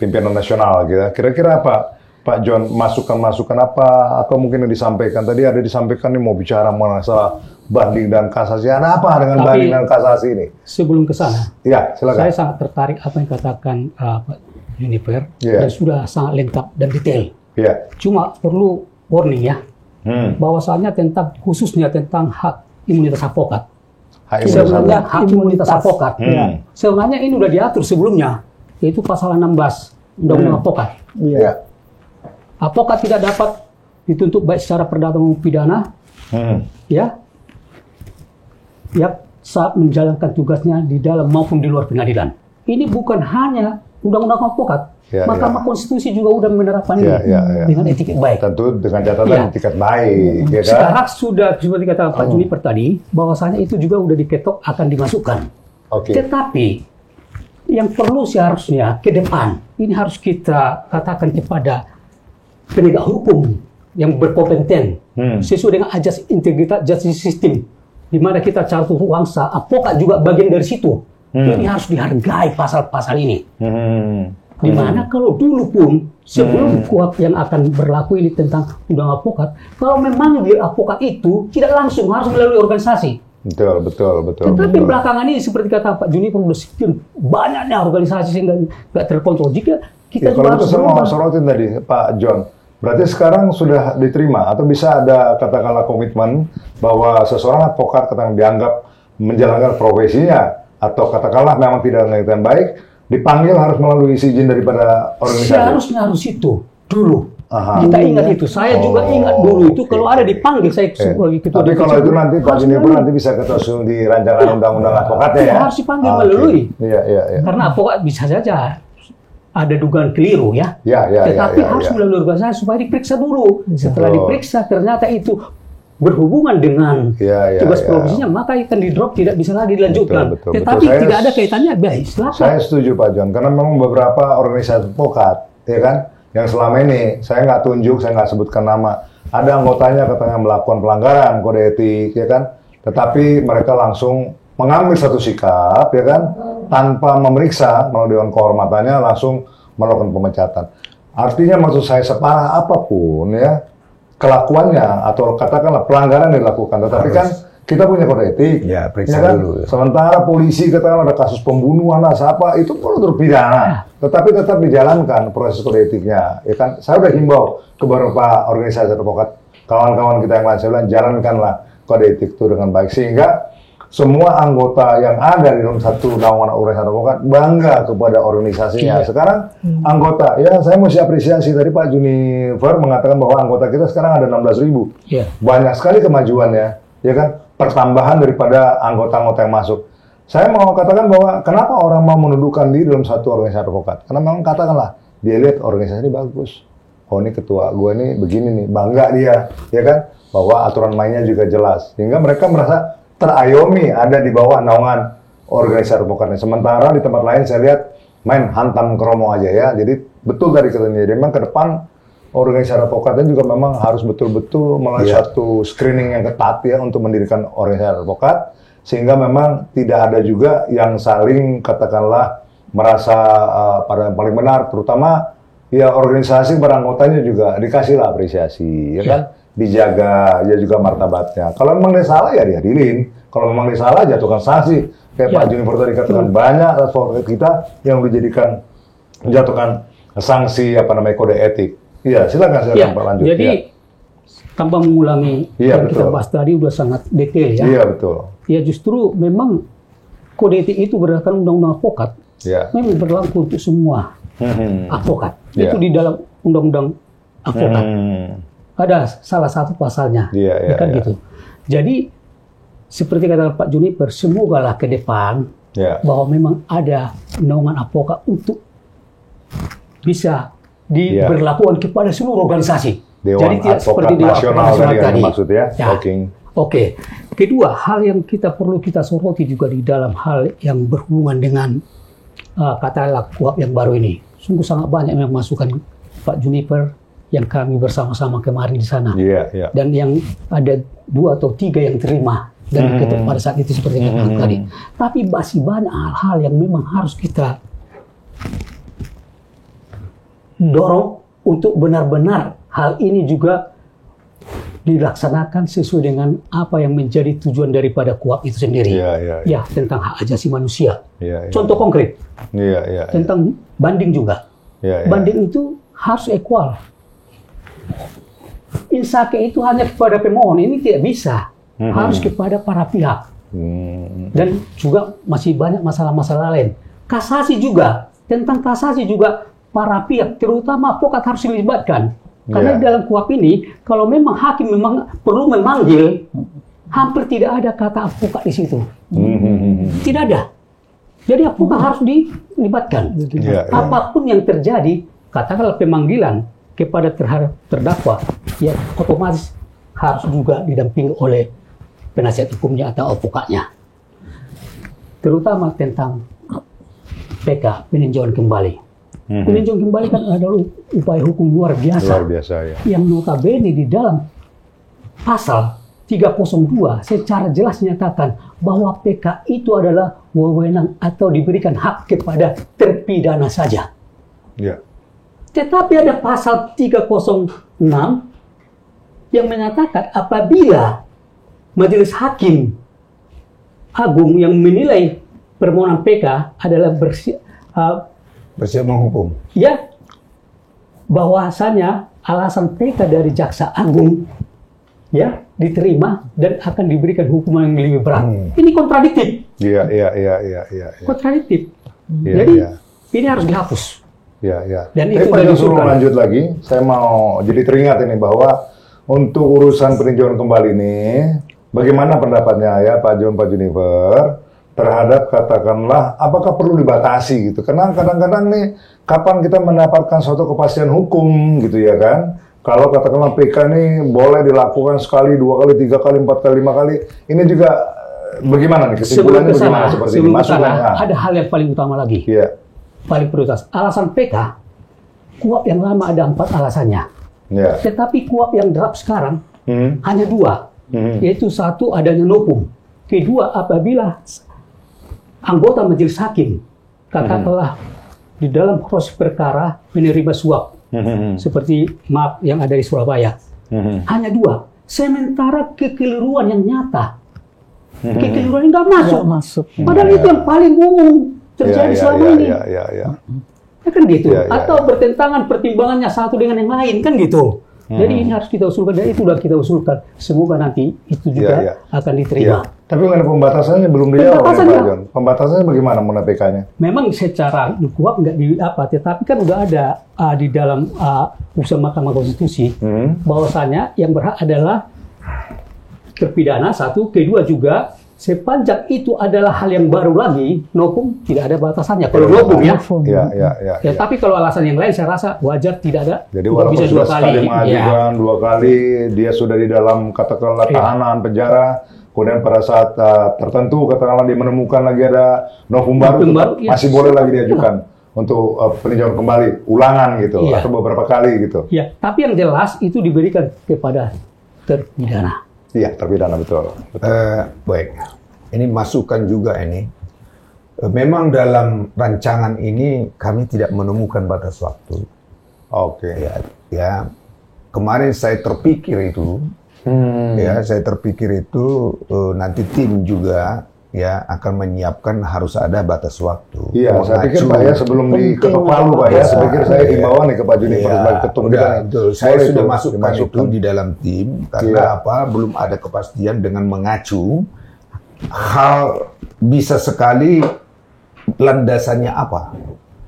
Pimpinan Nasional gitu. Kira-kira apa Pak John, masukan-masukan apa atau mungkin yang disampaikan tadi ada disampaikan nih mau bicara masalah banding dan kasasi. Ada apa dengan banding dan kasasi ini? Sebelum ke sana, ya silakan. Saya sangat tertarik apa yang katakan Pak Junifer dan sudah sangat lengkap dan detail. Cuma perlu warning ya, bahwasanya khususnya tentang hak imunitas advokat. Sebenarnya hak imunitas advokat. Sebenarnya ini sudah diatur sebelumnya, yaitu pasal 16 Undang-Undang Advokat. Advokat tidak dapat dituntut baik secara perdata maupun pidana, saat menjalankan tugasnya di dalam maupun di luar pengadilan. Ini bukan hanya Undang-Undang Advokat. Mahkamah Konstitusi juga sudah menerapkan ini dengan etiket baik. Tentu dengan catatan etiket baik. Ya kan? Sekarang sudah seperti kata Pak Juniper tadi, bahwasanya itu juga sudah diketok akan dimasukkan. Tetapi yang perlu seharusnya ke depan ini harus kita katakan kepada penegak hukum yang berkompeten sesuai dengan ajas integritas justice system, di mana kita catur bangsa, advokat juga bagian dari situ. Ini harus dihargai pasal-pasal ini. Di mana kalau dulu pun sebelum kuhap yang akan berlaku ini tentang undang advokat, kalau memang dia advokat itu tidak langsung harus melalui organisasi. Betul. Tetapi belakangan ini seperti kata Pak Juni, banyaknya organisasi sehingga nggak terkontrol. Jika kita kalau itu saya mau sorotin tadi Pak John, berarti sekarang sudah diterima atau bisa ada katakanlah komitmen bahwa seseorang advokat katakanlah dianggap menjalankan profesinya atau katakanlah memang tidak dengan baik, dipanggil harus melalui izin daripada organisasi. Seharusnya harus itu dulu. Kita ingat itu. Saya juga ingat dulu itu kalau ada dipanggil saya sebagai ketua. Tapi kalau itu nanti Pak Juniper nanti bisa ketusung di rancangan undang-undang advokatnya ya. Harus dipanggil melalui. Karena advokat bisa saja ada dugaan keliru ya. Tetapi harus melalui organisasi supaya diperiksa dulu. Setelah diperiksa ternyata itu berhubungan dengan tugas profesinya, maka akan di-drop, tidak bisa lagi dilanjutkan. Tetapi tidak ada kaitannya, baik. Saya setuju Pak John, karena memang beberapa organisasi advokat, ya kan, yang selama ini saya nggak tunjuk, saya nggak sebutkan nama, ada anggotanya katanya melakukan pelanggaran kode etik, ya kan, tetapi mereka langsung mengambil satu sikap, ya kan, tanpa memeriksa melalui dewan kehormatannya langsung melakukan pemecatan. Artinya maksud saya separah apapun ya kelakuannya atau katakanlah pelanggaran yang dilakukan, tetapi kan kita punya kode etik, periksa kan? dulu. Sementara polisi katakanlah ada kasus pembunuhan apa itu perlu terpidana, tetapi tetap dijalankan proses kode etiknya, ya kan? Saya udah himbau ke beberapa organisasi advokat, kawan-kawan kita yang lain, saya bilang jalankanlah kode etik itu dengan baik sehingga semua anggota yang ada di dalam satu naungan organisasi advokat bangga kepada organisasinya. Sekarang anggota, ya saya mesti apresiasi tadi Pak Junifer mengatakan bahwa anggota kita sekarang ada 16.000. Banyak sekali kemajuannya, ya kan? Pertambahan daripada anggota-anggota yang masuk. Saya mau katakan bahwa kenapa orang mau mendudukan diri dalam satu organisasi advokat? Karena memang katakanlah dia lihat organisasi ini bagus. Oh ini ketua gue ini begini nih, bangga dia, ya kan? Bahwa aturan mainnya juga jelas, sehingga mereka merasa terayomi ada di bawah naungan organisasi advokatnya. Sementara di tempat lain saya lihat main hantam kromo aja ya. Jadi betul tadi katanya, memang ke depan organisasi advokatnya juga memang harus betul-betul melalui satu screening yang ketat ya untuk mendirikan organisasi advokat, sehingga memang tidak ada juga yang saling katakanlah merasa pada yang paling benar, terutama ya organisasi beranggotanya juga dikasihlah apresiasi, ya kan? Dijaga, ya juga martabatnya. Kalau memang dia salah ya diadilin. Kalau memang dia salah jatuhkan sanksi. Kayak Pak Juniper tadi katakan banyak advokat kita yang jatuhkan sanksi kode etik. Iya, silakan Pak lanjut. Jadi tanpa mengulangi yang kita bahas tadi udah sangat detail ya. Iya betul. Ya justru memang kode etik itu berdasarkan undang-undang advokat. Memang berlaku untuk semua advokat. Itu di dalam undang-undang advokat. Ada salah satu pasalnya. Kan gitu. Jadi seperti kata Pak Juniper, semogalah ke depan bahwa memang ada naungan advokat untuk bisa diberlakukan kepada seluruh organisasi. Dewan Jadi tidak seperti Dewan Nasional tadi. Maksudnya. Oke. Kedua, hal yang perlu kita soroti juga di dalam hal yang berhubungan dengan katakanlah KUHP yang baru ini. Sungguh sangat banyak yang masukan Pak Juniper yang kami bersama-sama kemarin di sana. Dan yang ada 2 atau 3 yang terima dan pada saat itu seperti yang tadi. Tapi masih banyak hal-hal yang memang harus kita dorong untuk benar-benar hal ini juga dilaksanakan sesuai dengan apa yang menjadi tujuan daripada KUHP itu sendiri. Ya, tentang hak asasi manusia. Contoh konkret. Tentang banding juga. Banding itu harus equal. Insake itu hanya kepada pemohon, ini tidak bisa. Harus kepada para pihak. Dan juga masih banyak masalah-masalah lain. Kasasi juga. Tentang kasasi juga para pihak, terutama advokat harus dilibatkan. Karena di dalam KUHP ini, kalau memang hakim memang perlu memanggil, hampir tidak ada kata advokat di situ. Tidak ada. Jadi advokat harus dilibatkan. Apapun yang terjadi, katakanlah pemanggilan kepada terdakwa, ya otomatis harus juga didampingi oleh penasihat hukumnya atau advokatnya. Terutama tentang PK, peninjauan kembali. Peninjauan kembali kan adalah upaya hukum luar biasa. Yang notabene di dalam pasal 302 secara jelas menyatakan bahwa PK itu adalah wewenang atau diberikan hak kepada terpidana saja. Tetapi ada pasal 306 yang menyatakan apabila Majelis Hakim Agung yang menilai permohonan PK adalah bersiap menghukum. Ya, bahwasanya alasan PK dari Jaksa Agung ya diterima dan akan diberikan hukuman yang lebih berat. Ini kontradiktif. Kontradiktif. Jadi ini harus dihapus. Dan itu Pak Justru lanjut lagi, saya mau jadi teringat ini bahwa untuk urusan peninjauan kembali ini, bagaimana pendapatnya ya Pak Juniper terhadap katakanlah apakah perlu dibatasi gitu? Karena kadang-kadang nih kapan kita mendapatkan suatu kepastian hukum gitu ya kan? Kalau katakanlah PK ini boleh dilakukan sekali, 2 kali, 3 kali, 4 kali, 5 kali, ini juga bagaimana nih kesimpulannya bagaimana seperti ini? Ada hal yang paling utama lagi. Paling prioritas. Alasan PK, KUHP yang lama ada 4 alasannya. Tetapi KUHP yang draft sekarang hanya 2. Yaitu 1 adanya nopum. Kedua, apabila anggota majelis hakim katakanlah di dalam proses perkara menerima suap seperti maaf yang ada di Surabaya. Hanya 2. Sementara kekeliruan yang nyata. Kekeliruan nggak masuk. Padahal itu yang paling umum terjadi selama ini. Ya kan gitu. Atau bertentangan pertimbangannya satu dengan yang lain kan gitu. Jadi ini harus kita usulkan dan itu sudah kita usulkan. Semoga nanti itu juga akan diterima. Tapi mengenai pembatasannya belum dijawab Pak Jon. Pembatasannya bagaimana mengenai PK-nya? Memang secara KUHP nggak di apa, tetapi kan udah ada di dalam putusan Mahkamah Konstitusi bahwasanya yang berhak adalah terpidana 1, kedua juga sepanjang itu adalah hal yang baru lagi, nopum tidak ada batasannya. Kalau nopum ya. Tapi kalau alasan yang lain saya rasa wajar tidak ada. Jadi walaupun bisa 2 kali mengajukan 2 kali, dia sudah di dalam katakanlah tahanan penjara, kemudian pada saat tertentu katakanlah dia menemukan lagi ada nopum baru, masih boleh lagi diajukan untuk peninjauan kembali, ulangan gitu, atau beberapa kali gitu. Tapi yang jelas itu diberikan kepada terpidana. Iya, terpidana betul. Baik, ini masukan juga ini. Memang dalam rancangan ini kami tidak menemukan batas waktu. Oke. Ya, kemarin saya terpikir itu, nanti tim juga ya akan menyiapkan harus ada batas waktu. Iya, saya pikir Pak ya sebelum diketok palu Pak ya, saya pikir saya himbauan nih ke Pak Juniper sebagai ketum kita. Saya sudah masukkan itu di dalam tim karena belum ada kepastian dengan mengacu hal bisa sekali landasannya apa.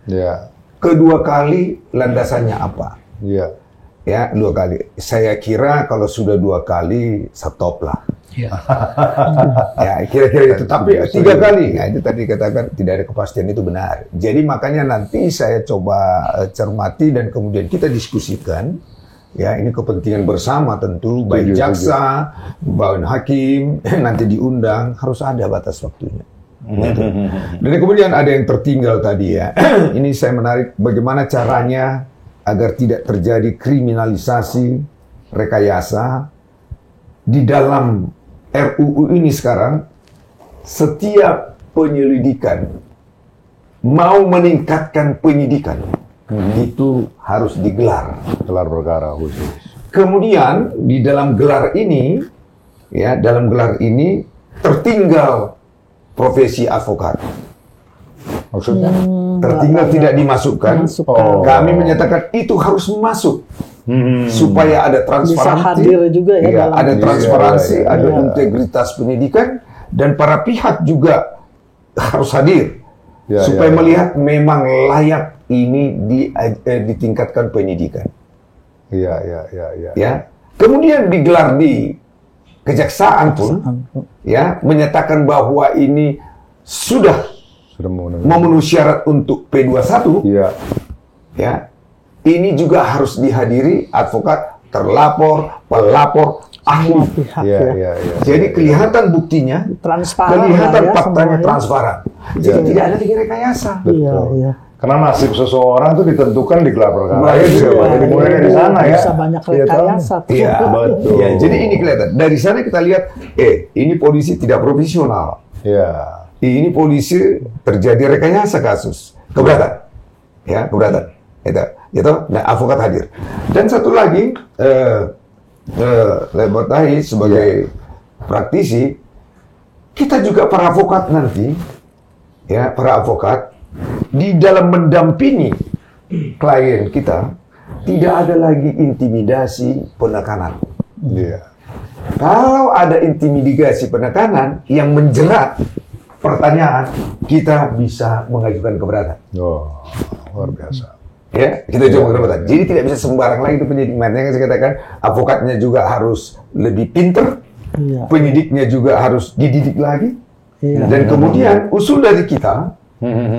Ya. Kedua kali landasannya apa. Iya. Ya, 2 kali. Saya kira kalau sudah 2 kali stop lah. Ya. Ya, kira-kira itu. Tapi 3 kali, nah, itu tadi katakan tidak ada kepastian, itu benar. Jadi makanya nanti saya coba cermati dan kemudian kita diskusikan. Ya, ini kepentingan bersama tentu, baik jaksa, baik hakim, nanti diundang, harus ada batas waktunya. Gitu. Dan kemudian ada yang tertinggal tadi ya. Ini saya menarik bagaimana caranya agar tidak terjadi kriminalisasi, rekayasa. Di dalam RUU ini sekarang, setiap penyelidikan mau meningkatkan penyidikan, itu harus digelar. Gelar perkara khusus. Kemudian di dalam gelar ini, ya dalam gelar ini tertinggal profesi advokat. Maksudnya? Tertinggal tidak dimasukkan. Kami menyatakan itu harus masuk. Supaya ada transparansi. Bisa hadir juga ya, dalam ada transparansi, ada integritas pendidikan, dan para pihak juga harus hadir. Supaya melihat memang layak ini ditingkatkan penyidikan. Ya. Kemudian digelar di kejaksaan pun, ya menyatakan bahwa ini sudah memenuhi syarat untuk P21. Ya, ini juga harus dihadiri advokat, terlapor, pelapor, ahli. Jadi kelihatan buktinya, kelihatan faktanya transparan. Jadi tidak ada lagi rekayasa. Karena nasib seseorang itu ditentukan di gelar perkara. Jadi mulai dari sana ya. Bisa banyak rekayasa. Betul. Ya, jadi ini kelihatan. Dari sana kita lihat, ini polisi tidak profesional. Ini polisi terjadi rekayasa kasus. Keberatan. Ya, keberatan. Itu. Nah, advokat hadir. Dan satu lagi, Lebotahi sebagai praktisi, kita juga para advokat nanti, ya, para advokat, di dalam mendampingi klien kita, tidak ada lagi intimidasi penekanan. Kalau ada intimidasi penekanan yang menjerat pertanyaan, kita bisa mengajukan keberatan. Luar biasa. Ya, kita coba keberatan. Jadi tidak bisa sembarang lagi itu penyidik. Makanya saya katakan, advokatnya juga harus lebih pinter, penyidiknya juga harus dididik lagi, dan kemudian usul dari kita,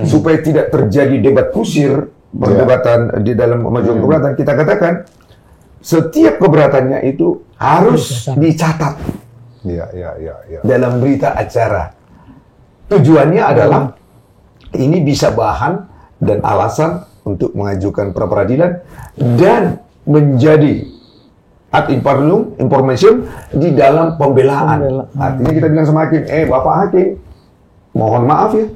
supaya tidak terjadi debat kusir, perdebatan di dalam mengajukan keberatan, kita katakan setiap keberatannya itu harus dicatat dalam berita acara. Tujuannya adalah ini bisa bahan dan alasan untuk mengajukan pra peradilan dan menjadi ad imparium information di dalam pembelaan. Artinya kita bilang sama hakim, Bapak Hakim, mohon maaf ya,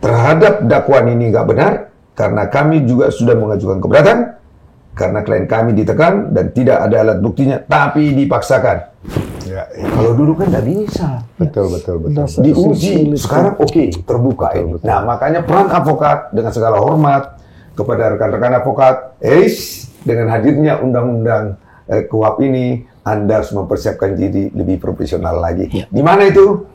terhadap dakwaan ini nggak benar, karena kami juga sudah mengajukan keberatan, karena klien kami ditekan dan tidak ada alat buktinya, tapi dipaksakan. Kalau dulu kan nggak bisa. Betul. Diuji, sekarang terbuka ini. Nah, makanya peran advokat dengan segala hormat kepada rekan-rekan advokat, dengan hadirnya undang-undang KUHP ini, Anda harus mempersiapkan diri lebih profesional lagi. Di mana itu?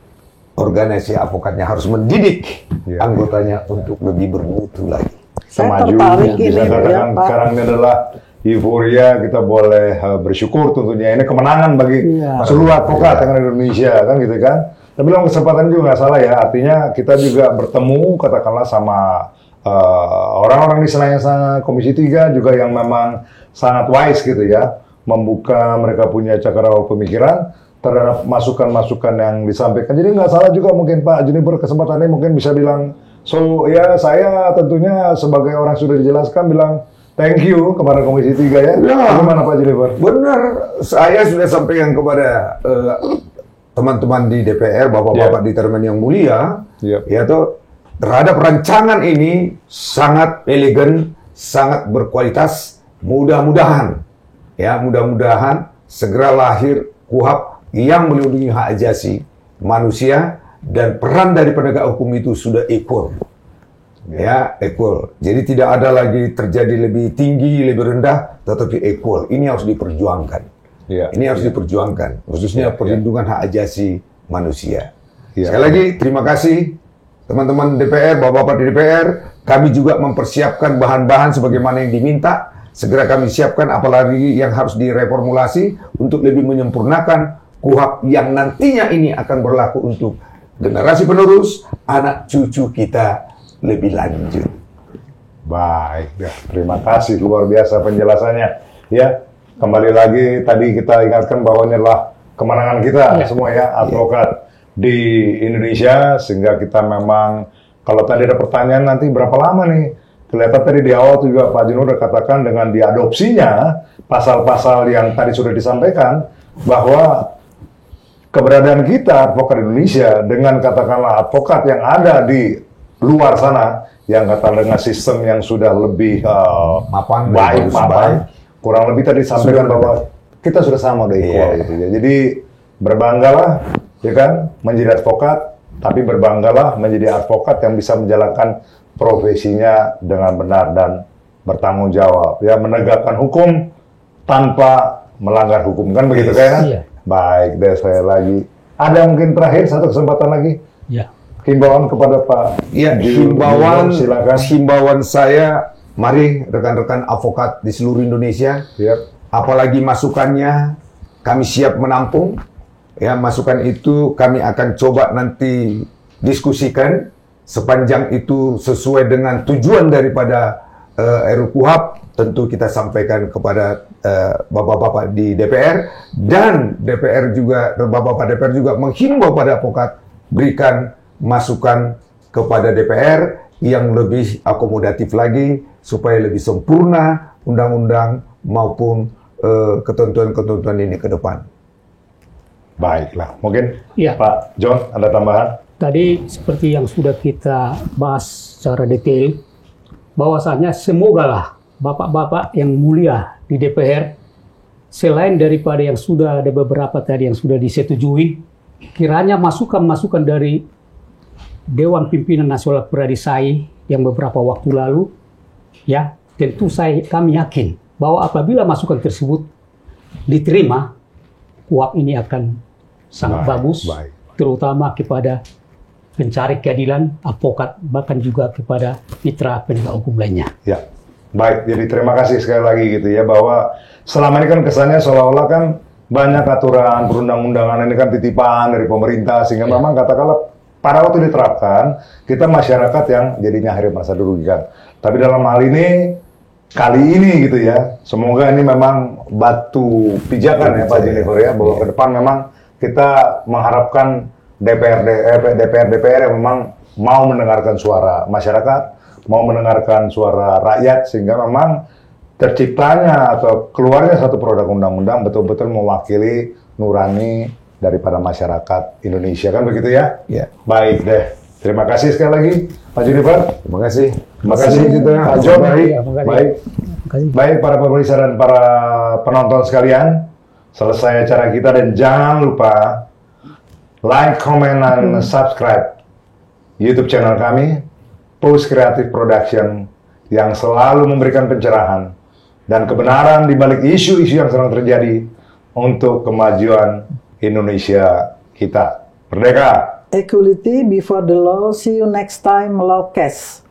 Organisasi advokatnya harus mendidik anggotanya untuk lebih bermutu lagi. Saya tertarik ini ya, Pak. Sekarang ini adalah euforia, kita boleh bersyukur tentunya. Ini kemenangan bagi seluruh advokat yang ada di Indonesia, kan gitu kan. Tapi dalam kesempatan juga nggak salah ya, artinya kita juga bertemu katakanlah sama orang-orang di Senayan Komisi 3 juga yang memang sangat wise gitu ya, membuka mereka punya cakrawala pemikiran terhadap masukan-masukan yang disampaikan. Jadi nggak salah juga mungkin Pak Juniper kesempatannya mungkin bisa bilang, ya saya tentunya sebagai orang sudah dijelaskan bilang thank you kepada Komisi 3 ya. Bagaimana Pak Juniper? Benar, saya sudah sampaikan kepada teman-teman di DPR, bapak-bapak di termen yang mulia, yaitu terhadap rancangan ini sangat elegan, sangat berkualitas. Mudah-mudahan segera lahir KUHP yang melindungi hak asasi manusia dan peran dari penegak hukum itu sudah equal. Equal. Jadi tidak ada lagi terjadi lebih tinggi, lebih rendah, tetapi equal. Ini harus diperjuangkan. Ini harus diperjuangkan, khususnya perlindungan hak asasi manusia. Sekali lagi, terima kasih teman-teman DPR, bapak-bapak di DPR. Kami juga mempersiapkan bahan-bahan sebagaimana yang diminta. Segera kami siapkan, apalagi yang harus direformulasi untuk lebih menyempurnakan KUHP yang nantinya ini akan berlaku untuk generasi penerus, anak cucu kita lebih lanjut. Baik, terima kasih, luar biasa penjelasannya. Ya, kembali lagi tadi kita ingatkan bahwa ini adalah kemenangan kita semua advokat di Indonesia, sehingga kita memang, kalau tadi ada pertanyaan nanti berapa lama nih? Kelihatan tadi di awal juga Pak Jun udah katakan dengan diadopsinya pasal-pasal yang tadi sudah disampaikan, bahwa keberadaan kita advokat Indonesia dengan katakanlah advokat yang ada di luar sana yang katakan dengan sistem yang sudah lebih mapan, kurang lebih tadi disampaikan bahwa kita sudah sama, udah equal gitu ya. Jadi berbanggalah ya kan menjadi advokat, tapi berbanggalah menjadi advokat yang bisa menjalankan profesinya dengan benar dan bertanggung jawab, ya, menegakkan hukum tanpa melanggar hukum, kan begitu kan? Baik, deh saya lagi. Ada mungkin terakhir satu kesempatan lagi. Himbauan kepada Pak. Himbauan saya, mari rekan-rekan advokat di seluruh Indonesia, apalagi masukannya kami siap menampung. Ya, masukan itu kami akan coba nanti diskusikan sepanjang itu sesuai dengan tujuan daripada RUU KUHP. Tentu kita sampaikan kepada bapak-bapak di DPR, dan DPR juga, bapak-bapak DPR juga menghimbau pada advokat berikan masukan kepada DPR yang lebih akomodatif lagi supaya lebih sempurna undang-undang maupun ketentuan-ketentuan ini ke depan. Baiklah, mungkin Pak John ada tambahan? Tadi seperti yang sudah kita bahas secara detail, bahwasanya semogalah bapak-bapak yang mulia di DPR, selain daripada yang sudah ada beberapa tadi yang sudah disetujui, kiranya masukan-masukan dari Dewan Pimpinan Nasional Peradisai yang beberapa waktu lalu, ya, tentu kami yakin bahwa apabila masukan tersebut diterima, KUHP ini akan sangat bagus, terutama kepada pencari keadilan, advokat, bahkan juga kepada mitra penegak hukum lainnya. Ya, baik. Jadi terima kasih sekali lagi gitu ya, bahwa selama ini kan kesannya seolah-olah kan banyak aturan perundang-undangan ini kan titipan dari pemerintah, sehingga memang katakanlah pada waktu diterapkan kita masyarakat yang jadinya akhirnya merasa dirugikan. Tapi dalam hal ini kali ini gitu ya, semoga ini memang batu pijakan ya Pak Jennifer ya, bahwa ke depan memang kita mengharapkan DPR yang memang mau mendengarkan suara masyarakat, mau mendengarkan suara rakyat, sehingga memang terciptanya atau keluarnya satu produk undang-undang betul-betul mewakili nurani daripada masyarakat Indonesia, kan begitu ya? Baik deh. Terima kasih sekali lagi Pak Jennifer. Terima kasih. Terima kasih juga Pak John. Baik para pemirsa dan para penonton sekalian, selesai acara kita, dan jangan lupa like, comment, dan subscribe YouTube channel kami, Post Creative Production, yang selalu memberikan pencerahan dan kebenaran di balik isu-isu yang sedang terjadi untuk kemajuan Indonesia kita. Merdeka! Equality before the law. See you next time, Lawcast.